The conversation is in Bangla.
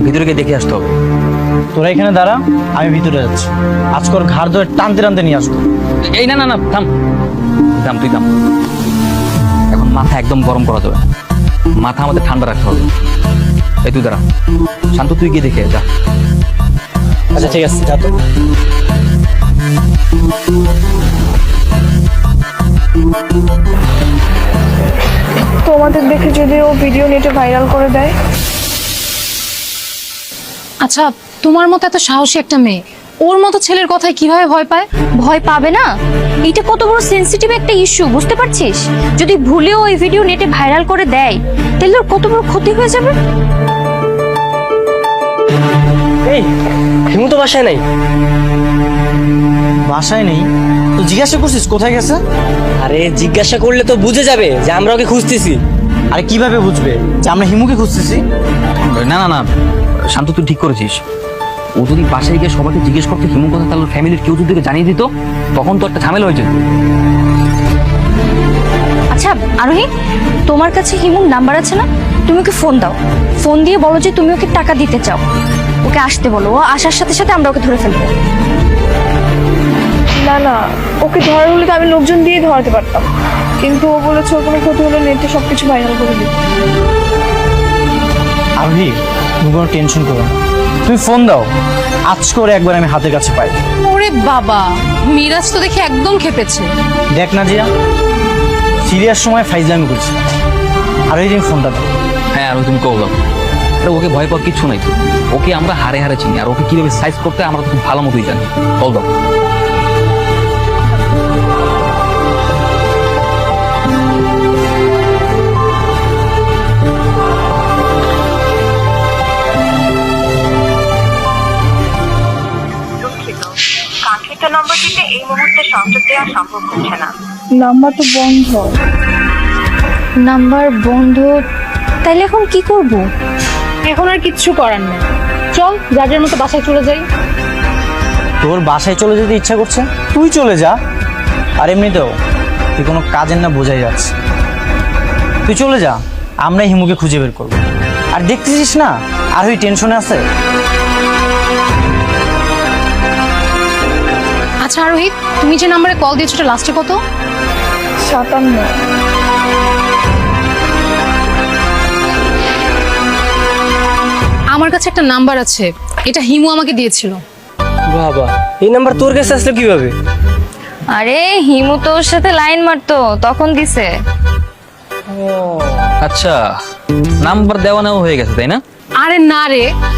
ভিতরে গিয়ে দেখে আসতে হবে। তোরা এখানে দাঁড়া, আমি ভিতরে যাচ্ছি। আজকে ওর ঘাড় ধরে টানতে টানতে নিয়ে আসবো। এই না না না, থাম থাম, তুই থাম। এখন মাথা একদম গরম করা যাবে, মাথা আমাদের ঠান্ডা রাখতে হবে। এই তুই দাঁড়া, শান্ত, তুই গিয়ে দেখে যা। আচ্ছা ঠিক আছে, যা তো। তোমাদের দেখে যদি ও ভিডিও নেটে ভাইরাল করে দেয়? আচ্ছা, তোমার মতো এত সাহসী একটা মেয়ে ওর মতো ছেলের কথায় কিভাবে ভয় পায়? ভয় পাবে না? এটা কত বড় সেনসিটিভ একটা ইস্যু, বুঝতে পারছিস? যদি ভুলেও ওই ভিডিও নেটে ভাইরাল করে দেয় তাহলে ওর কত বড় ক্ষতি হয়ে যাবে। এই হিমু তো বাসায় নাই। বাসায় নেই তো জিজ্ঞাসা করছিস কোথায় গেছে? আরে জিজ্ঞাসা করলে তো বুঝে যাবে যে আমরা ওকে খুঁজতেছি। আরে কিভাবে বুঝবে যে আমরা হিমুকে খুঁজতেছি? না না না, শান্ত, তুই ঠিক করেছিস। ও যদি বাসায় গিয়ে সবাইকে জিজ্ঞেস করতে হিমু কথা, তাহলে ফ্যামিলির কেউ যদি ওকে জানিয়ে দিত, তখন তো একটা ঝামেলা হয়ে যেত। আচ্ছা আরোহী, তোমার কাছে হিমুর নাম্বার আছে না? তুমি ওকে ফোন দাও, ফোন দিয়ে বলো যে তুমি ওকে টাকা দিতে চাও, ওকে আসতে বলো। ও আসার সাথে সাথে আমরা ওকে ধরে ফেলবো। না না, ওকে ধরার হলে তো আমি লোকজন দিয়ে ধরাতে পারতাম, কিন্তু ও বলেছে ওর কোনো ক্ষতি হলে নেটে সবকিছু ভাইরাল করে দিবে। আরোহী, তুমি কোনো টেনশন করো না, তুমি ফোন দাও, আজ করে একবার আমি হাতের কাছে পাই। ওরে বাবা, মিরাজ তো দেখে একদম খেপেছে। দেখ না জিয়া, সিরিয়াস সময় ফাইজলামি করছি। আরোহী, তুমি ফোনটা দাও। হ্যাঁ, আর তুমি কও দাও। আরে ওকে ভয় পাওয়ার কিচ্ছু নাই তো, ওকে আমরা হারে হারে চিনি, আর ওকে কিভাবে সাইজ করতে হয় আমরা তো খুব ভালো মতোই জানি। কল দাও। কাঙ্ক্ষিত নম্বরটিতে এই মুহূর্তে সংযোগ দেওয়া সম্ভব হচ্ছে না। নাম্বার তো বন্ধ। নাম্বার বন্ধ? তাইলে এখন কি করব? এখন আর কিচ্ছু করার নেই, চল যার মতো বাসায় চলে যাই। তোর বাসায় চলে যেতে ইচ্ছা করছে, তুই চলে যা। আর এমনিতেও তুই কোনো কাজের না, বোঝাই যাচ্ছে। তুই চলে যা, আমরাই হিমুকে খুঁজে বের করবো। আর দেখতেছিস না আর ওই টেনশনে আছে। আচ্ছা রোহিত, তুমি যে নাম্বারে কল দিয়েছো ওটা লাস্টে কত? 57। আমার কাছে একটা নাম্বার আছে, এটা হিমু আমাকে দিয়েছিল। বাবা, এই নাম্বার তোর কাছে আসলো কিভাবে? আরে হিমু তো ওর সাথে লাইন মারতো, তখন দিছে। আচ্ছা, নাম্বার দেওয়া নেওয়া হয়ে গেছে, তাই না? আরে না রে,